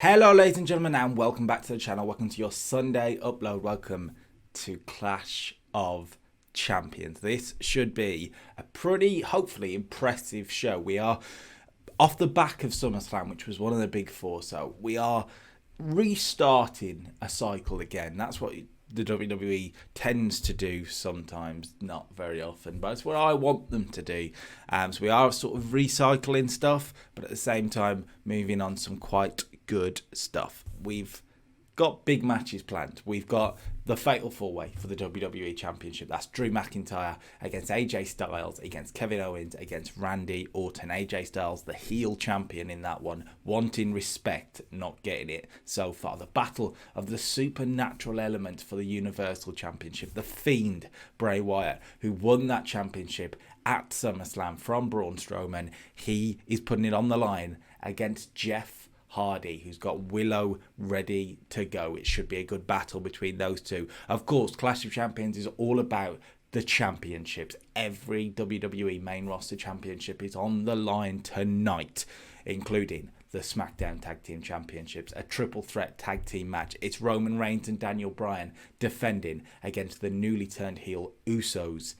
Hello ladies and gentlemen, and welcome back to the channel. Welcome to your Sunday upload. Welcome to Clash of Champions. This should be a pretty, hopefully, impressive show. We are off the back of SummerSlam, which was one of the big four, so we are restarting a cycle again. That's what the WWE tends to do sometimes, not very often, but it's what I want them to do. So we are sort of recycling stuff, but at the same time moving on some quite good stuff. We've got big matches planned. We've got the Fatal 4-Way for the WWE Championship. That's Drew McIntyre against AJ Styles, against Kevin Owens, against Randy Orton. AJ Styles, the heel champion in that one, wanting respect, not getting it so far. The battle of the supernatural element for the Universal Championship. The Fiend, Bray Wyatt, who won that championship at SummerSlam from Braun Strowman. He is putting it on the line against Jeff Hardy, who's got Willow ready to go. It should be a good battle between those two. Of course, Clash of Champions is all about the championships. Every WWE main roster championship is on the line tonight, including the Smackdown Tag Team Championships, a triple threat tag team match. It's Roman Reigns and Daniel Bryan defending against the newly turned heel Usos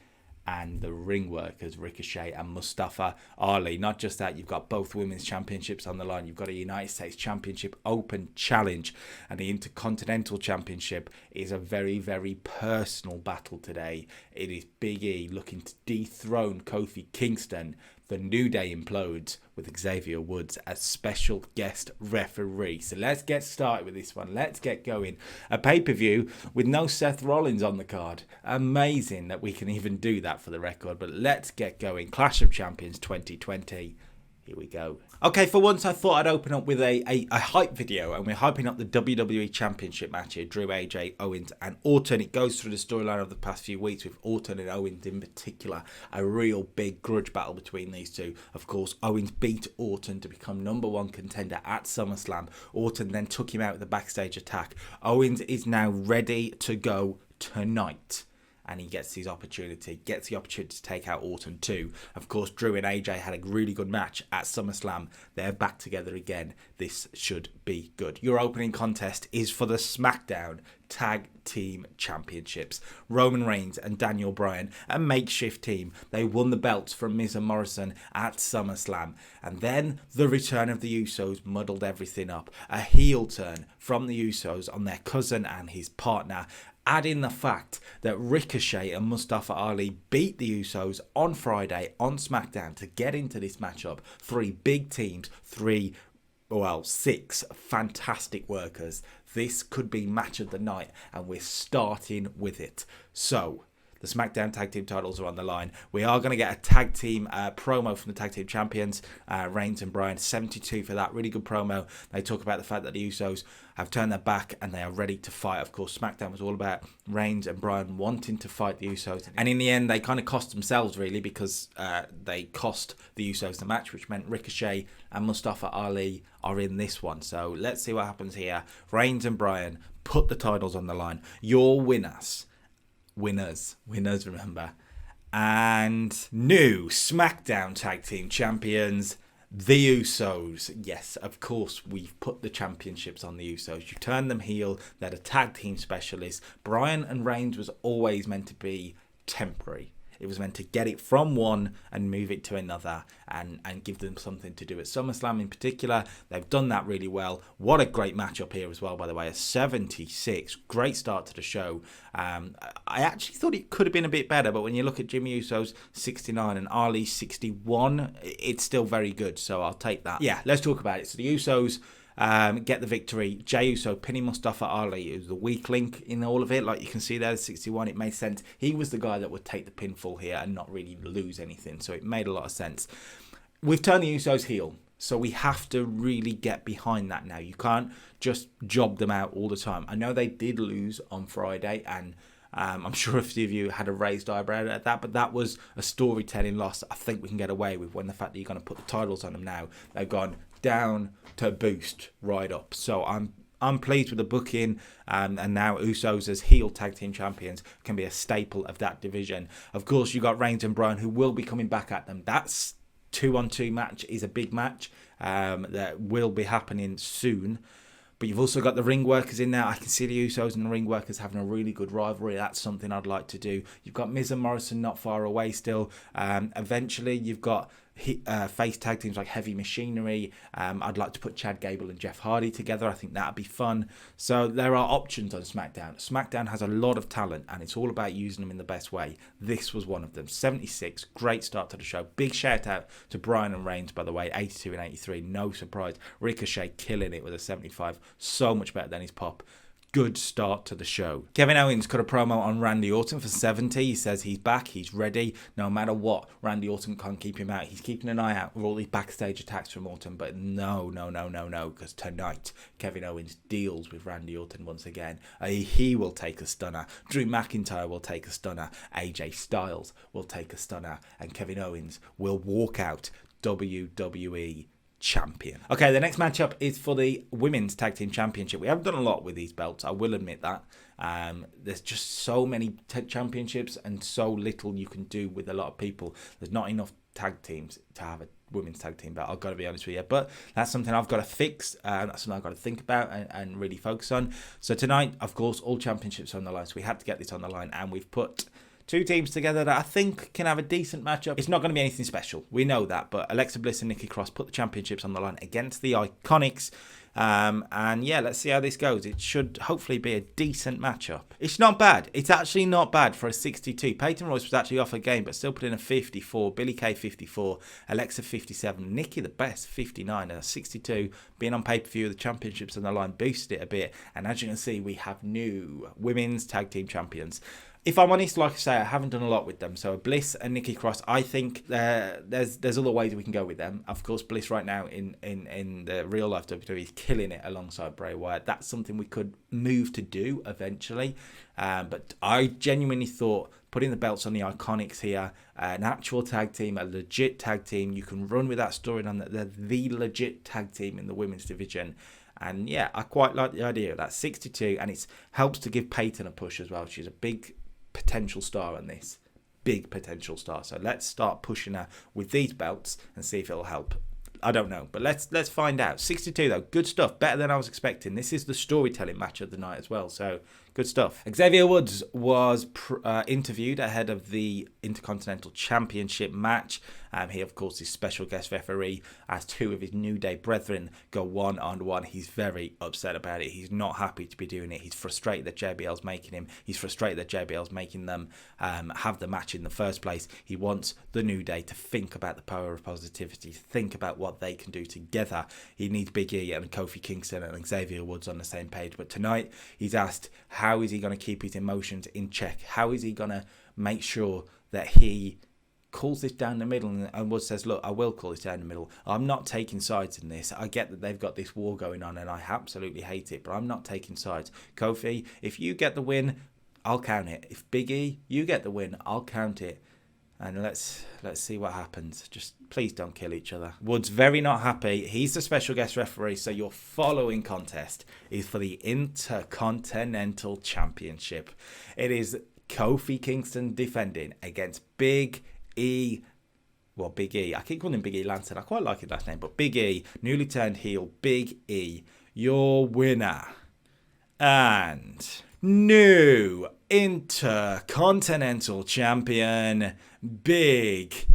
and the ring workers, Ricochet and Mustafa Ali. Not just that, you've got both women's championships on the line. You've got a United States Championship Open Challenge, and the Intercontinental Championship is a very, very personal battle today. It is Big E looking to dethrone Kofi Kingston. The New Day implodes with Xavier Woods as special guest referee. So let's get started with this one. Let's get going. A pay-per-view with no Seth Rollins on the card. Amazing that we can even do that for the record. But let's get going. Clash of Champions 2020. Here we go. Okay, for once I thought I'd open up with a hype video, and we're hyping up the WWE Championship match here. Drew, AJ, Owens and Orton. It goes through the storyline of the past few weeks with Orton and Owens in particular. A real big grudge battle between these two. Of course, Owens beat Orton to become _1 contender at SummerSlam. Orton then took him out with a backstage attack. Owens is now ready to go tonight, and he gets the opportunity to take out Orton too. Of course, Drew and AJ had a really good match at SummerSlam. They're back together again. This should be good. Your opening contest is for the Smackdown Tag Team Championships. Roman Reigns and Daniel Bryan, a makeshift team. They won the belts from Miz and Morrison at SummerSlam. And then the return of the Usos muddled everything up. A heel turn from the Usos on their cousin and his partner. Add in the fact that Ricochet and Mustafa Ali beat the Usos on Friday on SmackDown to get into this matchup. Three big teams, six fantastic workers. This could be match of the night, and we're starting with it. So, the SmackDown Tag Team titles are on the line. We are going to get a tag team promo from the Tag Team Champions, Reigns and Bryan. 72 for that. Really good promo. They talk about the fact that the Usos have turned their back and they are ready to fight. Of course, SmackDown was all about Reigns and Bryan wanting to fight the Usos. And in the end, they kind of cost themselves, really, because they cost the Usos the match, which meant Ricochet and Mustafa Ali are in this one. So let's see what happens here. Reigns and Bryan put the titles on the line. Your winners, remember, and new SmackDown Tag Team Champions, the Usos. Yes, of course, we've put the championships on the Usos. You turn them heel. They're the tag team specialists. Bryan and Reigns was always meant to be temporary. It was meant to get it from one and move it to another and give them something to do at SummerSlam in particular. They've done that really well. What a great matchup here as well, by the way. A 76. Great start to the show. I actually thought it could have been a bit better, but when you look at Jimmy Uso's 69 and Ali's 61, it's still very good, so I'll take that. Yeah, let's talk about it. So the Usos get the victory. Jey Uso pinning Mustafa Ali, who's the weak link in all of it. Like you can see there, 61, it made sense. He was the guy that would take the pinfall here and not really lose anything, so it made a lot of sense. We've turned the Usos heel, so we have to really get behind that now. You can't just job them out all the time. I know they did lose on Friday, and I'm sure a few of you had a raised eyebrow at that, but that was a storytelling loss I think we can get away with, when the fact that you're going to put the titles on them now. They've gone down to boost right up. So I'm pleased with the booking, and now Usos as heel tag team champions can be a staple of that division. Of course, you got Reigns and Bryan, who will be coming back at them. That's 2-on-2 match is a big match that will be happening soon. But you've also got the ring workers in there. I can see the Usos and the ring workers having a really good rivalry. That's something I'd like to do. You've got Miz and Morrison not far away still. Eventually, you've got face tag teams like Heavy Machinery. I'd like to put Chad Gable and Jeff Hardy together. I think that'd be fun. So there are options on SmackDown. SmackDown has a lot of talent, and it's all about using them in the best way. This was one of them. 76, great start to the show. Big shout out to Bryan and Reigns, by the way. 82 and 83, no surprise. Ricochet killing it with a 75, so much better than his pop. Good start to the show. Kevin Owens cut a promo on Randy Orton for 70. He says he's back, he's ready. No matter what, Randy Orton can't keep him out. He's keeping an eye out for all these backstage attacks from Orton. But no, because tonight, Kevin Owens deals with Randy Orton once again. He will take a stunner. Drew McIntyre will take a stunner. AJ Styles will take a stunner. And Kevin Owens will walk out WWE champion. Okay, the next matchup is for the Women's Tag Team Championship. We haven't done a lot with these belts, I will admit that. There's just so many championships and so little you can do with a lot of people. There's not enough tag teams to have a women's tag team belt, I've got to be honest with you. But that's something I've got to fix. That's something I've got to think about and really focus on. So tonight, of course, all championships are on the line. So we had to get this on the line, and we've put two teams together that I think can have a decent matchup. It's not going to be anything special. We know that. But Alexa Bliss and Nikki Cross put the championships on the line against the Iconics. And yeah, let's see how this goes. It should hopefully be a decent matchup. It's not bad. It's actually not bad for a 62. Peyton Royce was actually off a game, but still put in a 54. Billie Kay 54. Alexa 57. Nikki the best 59. And a 62. Being on pay-per-view, the championships on the line boosted it a bit. And as you can see, we have new women's tag team champions. If I'm honest, like I say, I haven't done a lot with them. So Bliss and Nikki Cross, I think there's other ways we can go with them. Of course, Bliss right now in the real life WWE is killing it alongside Bray Wyatt. That's something we could move to do eventually. But I genuinely thought putting the belts on the Iconics here, an actual tag team, a legit tag team, you can run with that storyline that they're the legit tag team in the women's division. And yeah, I quite like the idea of that 62, and it helps to give Peyton a push as well. She's a big potential star on this. Big potential star. So let's start pushing her with these belts and see if it'll help. I don't know, but let's find out. 62 though, good stuff. Better than I was expecting. This is the storytelling match of the night as well, so good stuff. Xavier Woods was interviewed ahead of the Intercontinental Championship match. He, of course, is special guest referee as two of his New Day brethren go one-on-one. He's very upset about it. He's not happy to be doing it. He's frustrated that JBL's making him. He's frustrated that JBL's making them have the match in the first place. He wants the New Day to think about the power of positivity, think about what they can do together. He needs Big E and Kofi Kingston and Xavier Woods on the same page. But tonight, he's asked, how is he going to keep his emotions in check? How is he going to make sure that he calls this down the middle? And Woods says, look, I will call this down the middle. I'm not taking sides in this. I get that they've got this war going on and I absolutely hate it, but I'm not taking sides. Kofi, if you get the win, I'll count it. If Big E, you get the win, I'll count it. And let's see what happens. Just please don't kill each other. Woods very not happy. He's the special guest referee, so your following contest is for the Intercontinental Championship. It is Kofi Kingston defending against Big E. Well, Big E. I keep calling him Big E Lanston. I quite like his last name, but Big E, newly turned heel, Big E, your winner. And new Intercontinental Champion, Big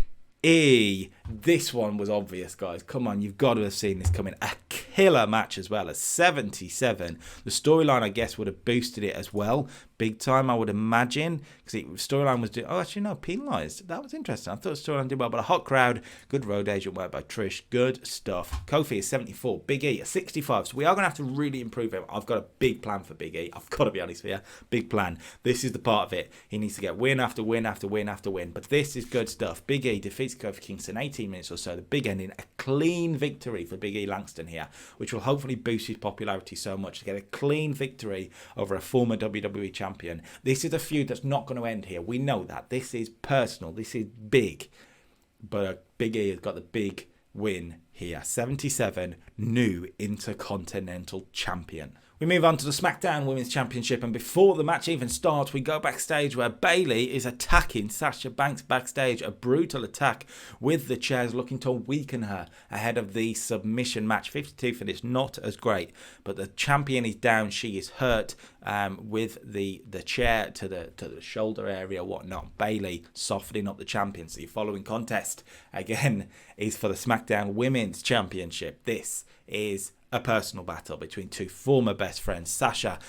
E. This one was obvious, guys. Come on, you've got to have seen this coming. A killer match as well, a 77. The storyline, I guess, would have boosted it as well. Big time, I would imagine. Because the storyline was doing... Oh, actually, no, penalised. That was interesting. I thought the storyline did well. But a hot crowd. Good road agent work by Trish. Good stuff. Kofi is 74. Big E is 65. So we are going to have to really improve him. I've got a big plan for Big E. I've got to be honest with you. Big plan. This is the part of it. He needs to get win after win after win after win. But this is good stuff. Big E defeats Kofi Kingston 18 minutes or so. The big ending. A clean victory for Big E Langston here, which will hopefully boost his popularity so much to get a clean victory over a former WWE champion. This is a feud that's not going to end here. We know that. This is personal. This is big. But Big E has got the big win here. 77, new Intercontinental Champion. We move on to the Smackdown Women's Championship, and before the match even starts, we go backstage where Bayley is attacking Sasha Banks backstage. A brutal attack with the chairs, looking to weaken her ahead of the submission match. 52 finish, not as great, but the champion is down. She is hurt with the chair to the shoulder area, whatnot. Bayley softening up the champion. So your following contest, again, is for the Smackdown Women's Championship. This is a personal battle between two former best friends. Sasha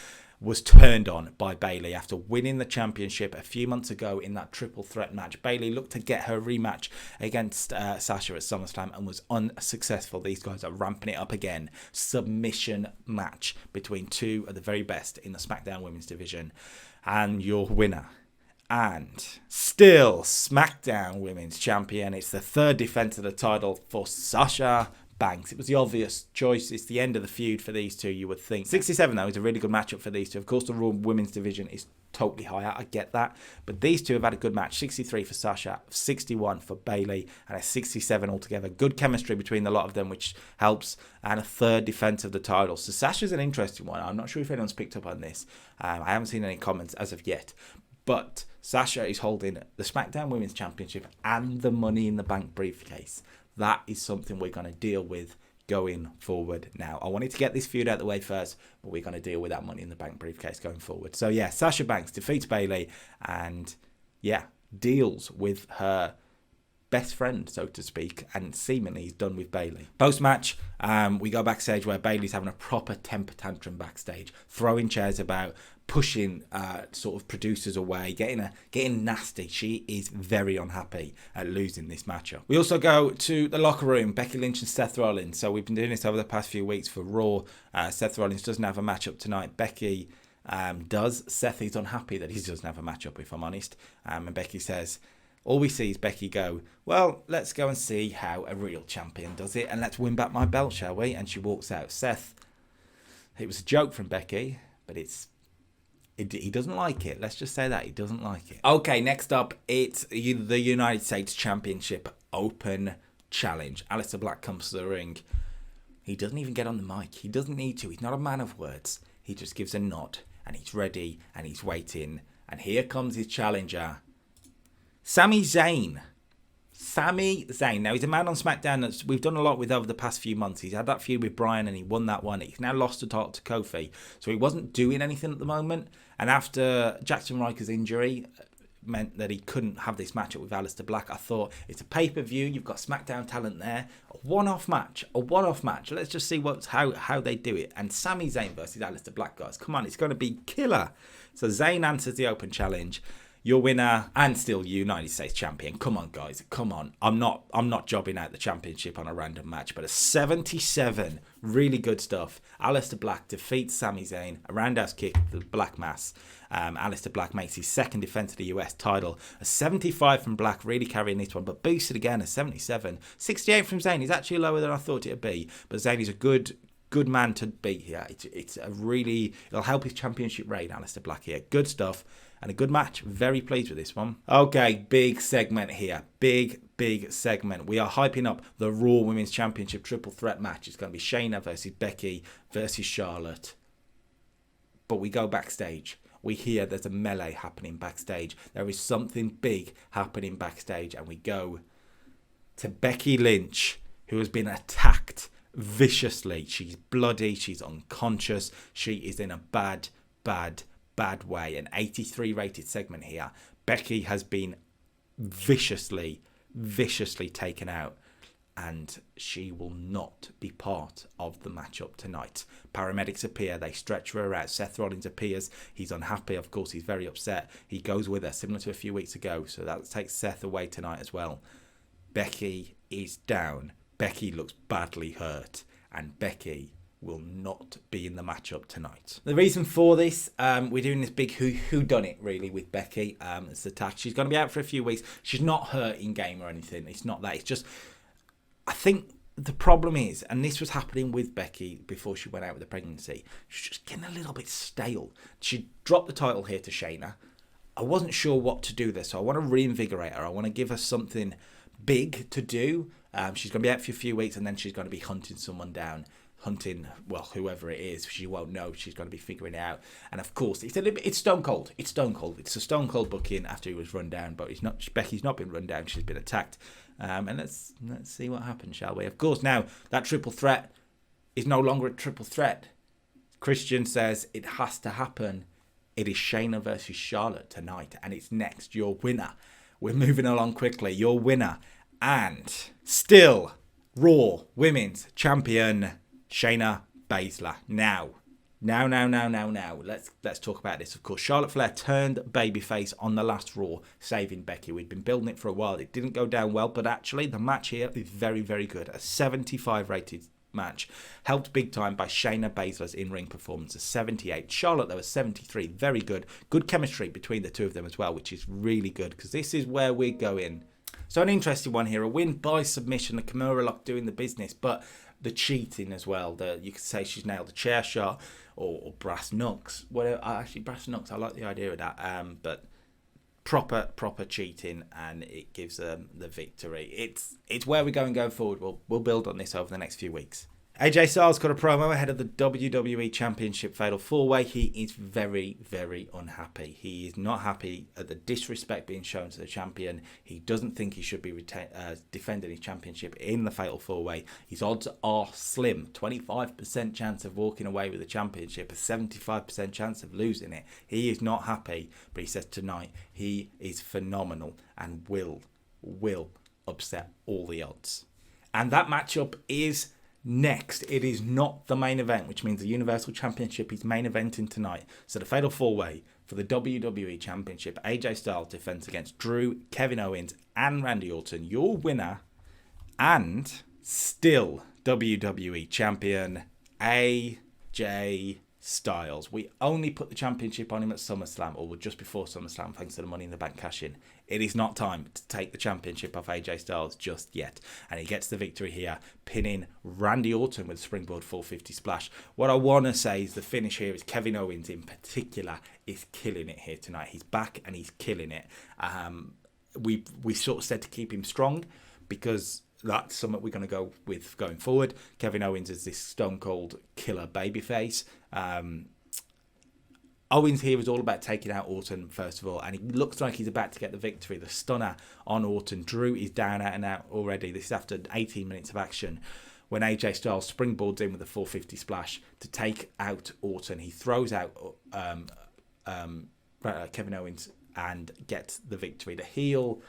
was turned on by Bayley after winning the championship a few months ago in that triple threat match. Bayley looked to get her rematch against Sasha at SummerSlam and was unsuccessful. These guys are ramping it up again. Submission match between two of the very best in the SmackDown Women's division. And your winner, and still SmackDown Women's Champion, it's the third defense of the title for Sasha Banks. It was the obvious choice. It's the end of the feud for these two, you would think. 67, though, is a really good matchup for these two. Of course, the Raw Women's division is totally higher. I get that. But these two have had a good match. 63 for Sasha, 61 for Bayley, and a 67 altogether. Good chemistry between the lot of them, which helps. And a third defense of the title. So Sasha's an interesting one. I'm not sure if anyone's picked up on this. I haven't seen any comments as of yet. But Sasha is holding the SmackDown Women's Championship and the Money in the Bank briefcase. That is something we're going to deal with going forward now. I wanted to get this feud out of the way first, but we're going to deal with that Money in the Bank briefcase going forward. So yeah, Sasha Banks defeats Bayley and deals with her best friend, so to speak, and seemingly is done with Bayley. Post-match, we go backstage where Bayley's having a proper temper tantrum backstage, throwing chairs about, pushing sort of producers away, getting nasty. She is very unhappy at losing this matchup. We also go to the locker room, Becky Lynch and Seth Rollins. So we've been doing this over the past few weeks for Raw. Seth Rollins doesn't have a matchup tonight. Becky does. Seth is unhappy that he doesn't have a matchup, if I'm honest. And Becky says, all we see is Becky go, well, let's go and see how a real champion does it, and let's win back my belt, shall we? And she walks out. Seth, it was a joke from Becky, but he doesn't like it. Let's just say that. He doesn't like it. Okay, next up, it's the United States Championship Open Challenge. Aleister Black comes to the ring. He doesn't even get on the mic. He doesn't need to. He's not a man of words. He just gives a nod, and he's ready, and he's waiting. And here comes his challenger, Sami Zayn. Sami Zayn. Now, he's a man on SmackDown that we've done a lot with over the past few months. He's had that feud with Bryan and he won that one. He's now lost the title to Kofi. So he wasn't doing anything at the moment. And after Jackson Riker's injury meant that he couldn't have this matchup with Aleister Black, I thought, it's a pay-per-view. You've got SmackDown talent there. A one-off match. Let's just see how they do it. And Sami Zayn versus Aleister Black, guys. Come on, it's going to be killer. So Zayn answers the open challenge. Your winner and still United States champion. Come on, guys. Come on. I'm not jobbing out the championship on a random match, but a 77. Really good stuff. Aleister Black defeats Sami Zayn. A roundhouse kick, the Black Mass. Aleister Black makes his second defense of the US title. A 75 from Black, really carrying this one, but boosted again, a 77. 68 from Zayn. He's actually lower than I thought it'd be, but Zayn is a good man to beat here. It'll help his championship reign, Aleister Black here. Good stuff. And a good match. Very pleased with this one. Okay, big segment here. Big segment. We are hyping up the Raw Women's Championship triple threat match. It's going to be Shayna versus Becky versus Charlotte. But we go backstage. We hear there's a melee happening backstage. There is something big happening backstage. And we go to Becky Lynch, who has been attacked viciously. She's bloody. She's unconscious. She is in a bad way. An 83 rated segment here. Becky has been viciously taken out, and she will not be part of the matchup tonight. Paramedics appear. They stretch her out. Seth Rollins appears. He's unhappy. Of course, he's very upset. He goes with her, similar to a few weeks ago. So that takes Seth away tonight as well. Becky is down. Becky looks badly hurt, and Becky will not be in the matchup tonight. The reason for this, we're doing this big whodunit really with Becky. It's attack. She's going to be out for a few weeks. She's not hurt in game or anything. It's not that. It's just, I think the problem is, and this was happening with Becky before she went out with the pregnancy, she's just getting a little bit stale. She dropped the title here to Shayna. I wasn't sure what to do there, so I want to reinvigorate her. I want to give her something big to do. She's going to be out for a few weeks, and then she's going to be hunting someone down. Well, whoever it is, she won't know. She's going to be figuring it out. And of course, it's Stone Cold. It's Stone Cold. It's a Stone Cold booking after he was run down, but Becky's not been run down. She's been attacked. And let's see what happens, shall we? Of course, now that triple threat is no longer a triple threat. Christian says it has to happen. It is Shayna versus Charlotte tonight, and it's next. Your winner. We're moving along quickly. Your winner, and still Raw Women's Champion Shayna Baszler. Now. Let's talk about this. Of course, Charlotte Flair turned babyface on the last Raw, saving Becky. We'd been building it for a while. It didn't go down well, but actually the match here is very, very good. A 75 rated match, helped big time by Shayna Baszler's in-ring performance, a 78. Charlotte, though, a 73. Very good. Good chemistry between the two of them as well, which is really good, because this is where we're going. So an interesting one here. A win by submission. The Kimura Lock doing the business, but the cheating as well. You could say she's nailed a chair shot or brass knucks. Whatever. Actually, brass knucks, I like the idea of that. But proper cheating, and it gives them the victory. It's where we're going forward. We'll build on this over the next few weeks. AJ Styles got a promo ahead of the WWE Championship Fatal 4-Way. He is very, very unhappy. He is not happy at the disrespect being shown to the champion. He doesn't think he should be defending his championship in the Fatal 4-Way. His odds are slim. 25% chance of walking away with the championship, a 75% chance of losing it. He is not happy, but he says tonight he is phenomenal and will upset all the odds. And that matchup is next. It is not the main event, which means the Universal Championship is main eventing tonight. So the Fatal 4-Way for the WWE Championship. AJ Styles defends against Drew, Kevin Owens and Randy Orton. Your winner and still WWE Champion AJ Styles. We only put the championship on him at SummerSlam, or just before SummerSlam, thanks to the Money in the Bank cash-in. It is not time to take the championship off AJ Styles just yet. And he gets the victory here, pinning Randy Orton with a springboard 450 splash. What I want to say is the finish here is Kevin Owens in particular is killing it here tonight. He's back and he's killing it. We sort of said to keep him strong, because that's something we're going to go with going forward. Kevin Owens is this stone cold killer babyface. Owens here is all about taking out Orton first of all, and he looks like he's about to get the victory. The stunner on Orton. Drew is down out and out already. This is after 18 minutes of action, when AJ Styles springboards in with a 450 splash to take out Orton. He throws out Kevin Owens and gets the victory. The heel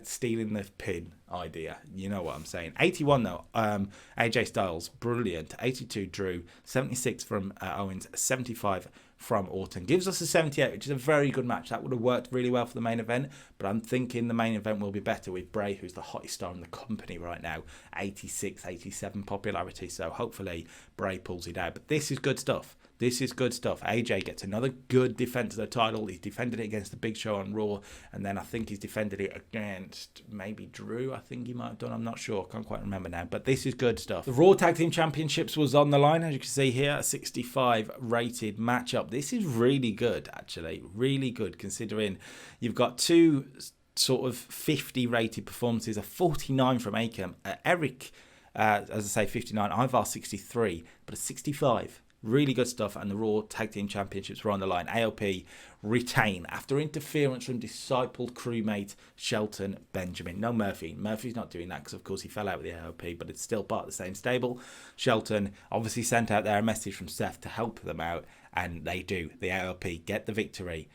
stealing the pin idea, you know what I'm saying. 81 though, AJ Styles, brilliant. 82 Drew, 76 from Owens, 75 from Orton. Gives us a 78, which is a very good match. That would have worked really well for the main event, but I'm thinking the main event will be better with Bray, who's the hottest star in the company right now. 86, 87 popularity, so hopefully Bray pulls it out. But this is good stuff. This is good stuff. AJ gets another good defense of the title. He's defended it against the Big Show on Raw, and then I think he's defended it against maybe Drew. I think he might have done. I'm not sure. Can't quite remember now. But this is good stuff. The Raw Tag Team Championships was on the line, as you can see here. A 65 rated matchup. This is really good, actually. Really good, considering you've got two sort of 50 rated performances. A 49 from Akam. Eric, as I say, 59. Ivar, 63. But a 65. Really good stuff, and the Raw Tag Team Championships were on the line. AOP retain after interference from discipled crewmate Shelton Benjamin. No Murphy. Murphy's not doing that because, of course, he fell out with the AOP, but it's still part of the same stable. Shelton obviously sent out there a message from Seth to help them out, and they do. The AOP get the victory.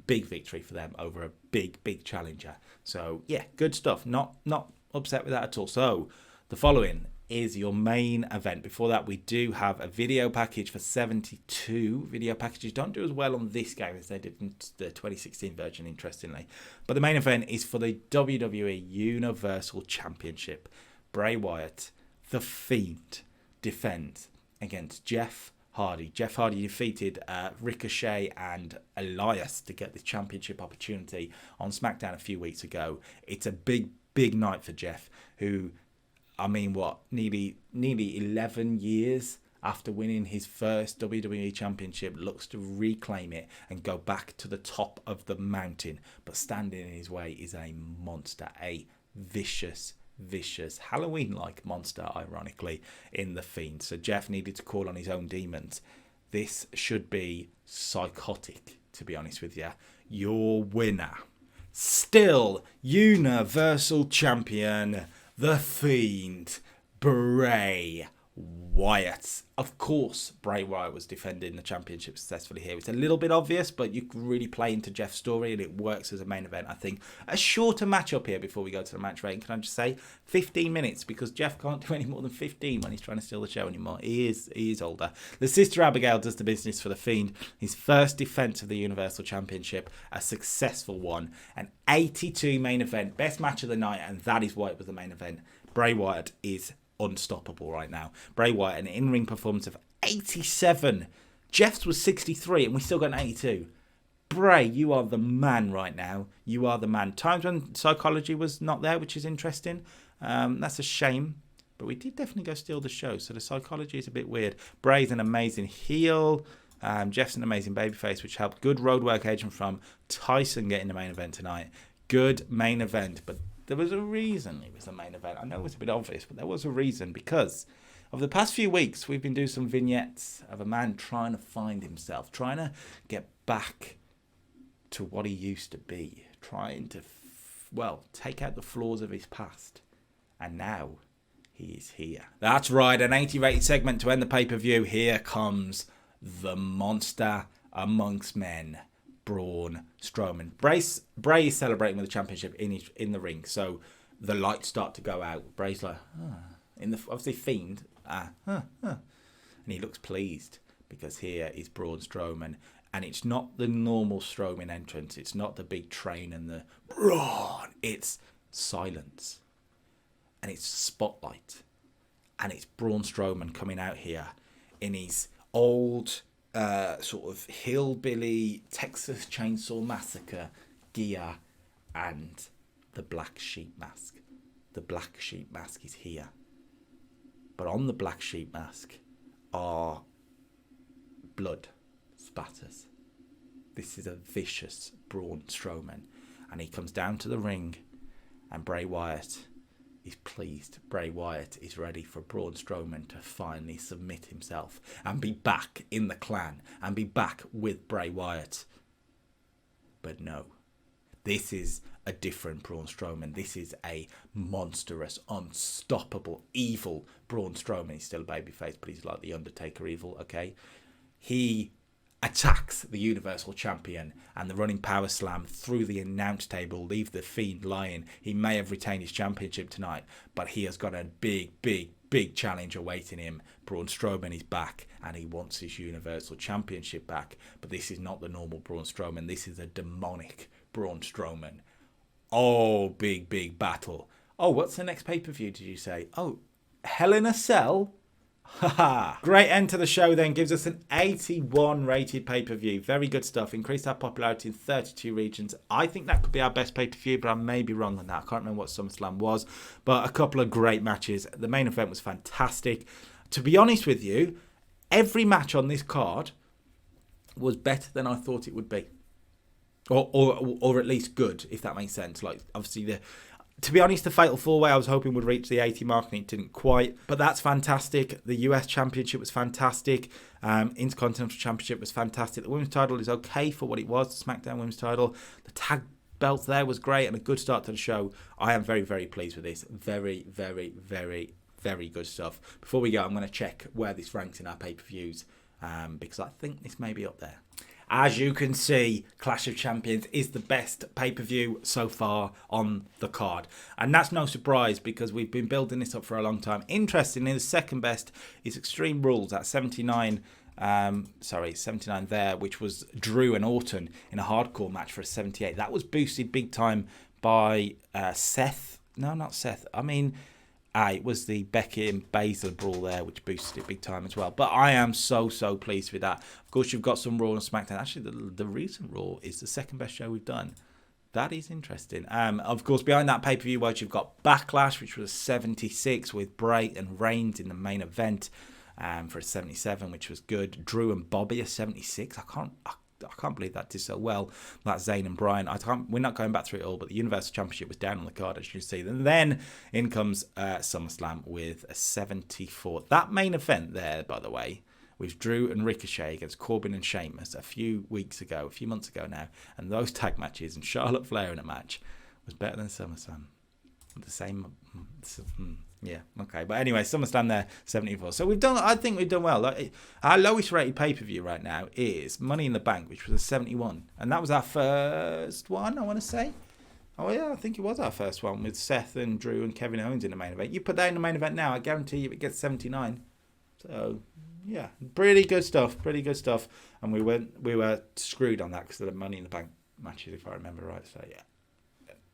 Big victory for them over a big challenger. So, yeah, good stuff. Not upset with that at all. So, the following is your main event. Before that, we do have a video package for 72. Video packages don't do as well on this game as they did in the 2016 version, interestingly. But the main event is for the WWE Universal Championship. Bray Wyatt, The Fiend, defends against Jeff Hardy. Jeff Hardy defeated Ricochet and Elias to get this championship opportunity on Smackdown a few weeks ago. It's a big night for Jeff, who, I mean, what, nearly 11 years after winning his first WWE Championship, looks to reclaim it and go back to the top of the mountain. But standing in his way is a monster, a vicious vicious, Halloween-like monster, ironically, in The Fiend. So Jeff needed to call on his own demons. This should be psychotic, to be honest with you. Your winner, still Universal Champion, The Fiend, Bray Wyatt. Of course, Bray Wyatt was defending the championship successfully here. It's a little bit obvious, but you can really play into Jeff's story and it works as a main event, I think. A shorter matchup here before we go to the match rating. Can I just say 15 minutes, because Jeff can't do any more than 15 when he's trying to steal the show anymore. He is older. The Sister Abigail does the business for The Fiend. His first defense of the Universal Championship, a successful one. An 82 main event, best match of the night, and that is why it was the main event. Bray Wyatt is unstoppable right now. Bray Wyatt, an in-ring performance of 87. Jeff's was 63 and we still got an 82. Bray, you are the man right now. You are the man. Times when psychology was not there, which is interesting. That's a shame. But we did definitely go steal the show. So the psychology is a bit weird. Bray's an amazing heel. Jeff's an amazing babyface, which helped. Good road work agent from Tyson getting the main event tonight. Good main event. But there was a reason it was the main event. I know it was a bit obvious, but there was a reason, because over the past few weeks, we've been doing some vignettes of a man trying to find himself, trying to get back to what he used to be, trying to, take out the flaws of his past. And now he is here. That's right, an 80 rated segment to end the pay-per-view. Here comes the monster amongst men, Braun Strowman. Bray is celebrating with the championship in the ring, so the lights start to go out. Bray's like, obviously Fiend, and he looks pleased because here is Braun Strowman, and it's not the normal Strowman entrance. It's not the big train and the Braun. It's silence, and it's spotlight, and it's Braun Strowman coming out here in his old sort of hillbilly Texas Chainsaw Massacre gear and the black sheep mask. The black sheep mask is here. But on the black sheep mask are blood spatters. This is a vicious Braun Strowman. And he comes down to the ring, and Bray Wyatt is pleased. Bray Wyatt is ready for Braun Strowman to finally submit himself and be back in the clan and be back with Bray Wyatt. But no, this is a different Braun Strowman. This is a monstrous, unstoppable, evil Braun Strowman. He's still a babyface, but he's like the Undertaker evil, okay? He attacks the Universal Champion, and the running power slam through the announce table leave the Fiend lying. He may have retained his championship tonight, but he has got a big challenge awaiting him. Braun Strowman is back, and he wants his Universal Championship back. But this is not the normal Braun Strowman. This is a demonic Braun Strowman. Oh, big battle. Oh, what's the next pay-per-view, did you say? Oh, Hell in a Cell? Haha. Great end to the show then. Gives us an 81 rated pay-per-view. Very good stuff. Increased our popularity in 32 regions. I think that could be our best pay-per-view, but I may be wrong on that. I can't remember what SummerSlam was, but a couple of great matches. The main event was fantastic. To be honest with you, every match on this card was better than I thought it would be. Or at least good, if that makes sense. Like, obviously, to be honest, the Fatal 4-Way I was hoping would reach the 80 mark, and it didn't quite. But that's fantastic. The US Championship was fantastic. Intercontinental Championship was fantastic. The Women's title is okay for what it was, the Smackdown Women's title. The tag belt there was great and a good start to the show. I am very, very pleased with this. Very, very, very, very good stuff. Before we go, I'm going to check where this ranks in our pay-per-views, because I think this may be up there. As you can see, Clash of Champions is the best pay-per-view so far on the card. And that's no surprise, because we've been building this up for a long time. Interestingly, the second best is Extreme Rules at 79. 79 there, which was Drew and Orton in a hardcore match for a 78. That was boosted big time by Seth. No, not Seth. It was the Becky and Baszler brawl there, which boosted it big time as well. But I am so pleased with that. Of course, you've got some Raw and SmackDown. Actually, the recent Raw is the second best show we've done. That is interesting. Of course, behind that pay-per-view, you've got Backlash, which was 76 with Bray and Reigns in the main event for a 77, which was good. Drew and Bobby a 76. I can't believe that did so well. That's Zayn and Bryan. We're not going back through it all, but the Universal Championship was down on the card, as you see. And then in comes SummerSlam with a 74. That main event there, by the way, with Drew and Ricochet against Corbin and Sheamus a few months ago now, and those tag matches and Charlotte Flair in a match was better than SummerSlam. The same, yeah, okay. But anyway, SummerSlam there, 74. So I think we've done well. Like, our lowest rated pay-per-view right now is Money in the Bank, which was a 71. And that was our first one, I want to say. Oh, yeah, I think it was our first one with Seth and Drew and Kevin Owens in the main event. You put that in the main event now, I guarantee you it gets 79. So, yeah, pretty good stuff. And we were screwed on that because of the Money in the Bank matches, if I remember right. So, yeah.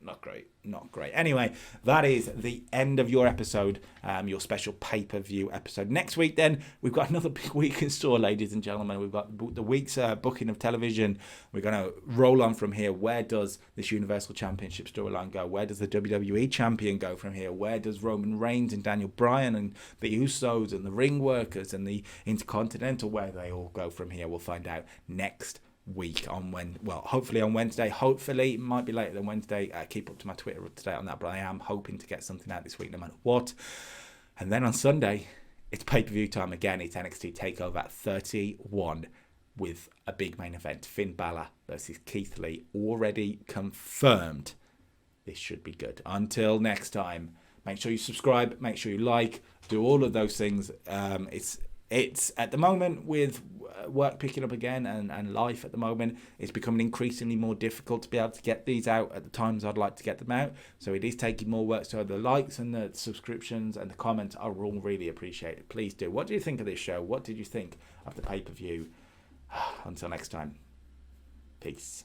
Not great. Anyway, that is the end of your episode, your special pay-per-view episode. Next week, then, we've got another big week in store, ladies and gentlemen. We've got the week's booking of television. We're going to roll on from here. Where does this Universal Championship storyline go? Where does the WWE Champion go from here? Where does Roman Reigns and Daniel Bryan and the Usos and the Ring Workers and the Intercontinental, where they all go from here? We'll find out next week hopefully on Wednesday. Hopefully it might be later than Wednesday. Keep up to my Twitter today on that, but I am hoping to get something out this week no matter what. And then on Sunday it's pay-per-view time again. It's NXT TakeOver at 31 with a big main event, Finn Balor versus Keith Lee, already confirmed. This should be good. Until next time, make sure you subscribe, make sure you like, do all of those things. It's at the moment with work picking up again and life at the moment, it's becoming increasingly more difficult to be able to get these out at the times I'd like to get them out. So it is taking more work. So the likes and the subscriptions and the comments are all really appreciated. Please do. What do you think of this show? What did you think of the pay-per-view? Until next time, peace.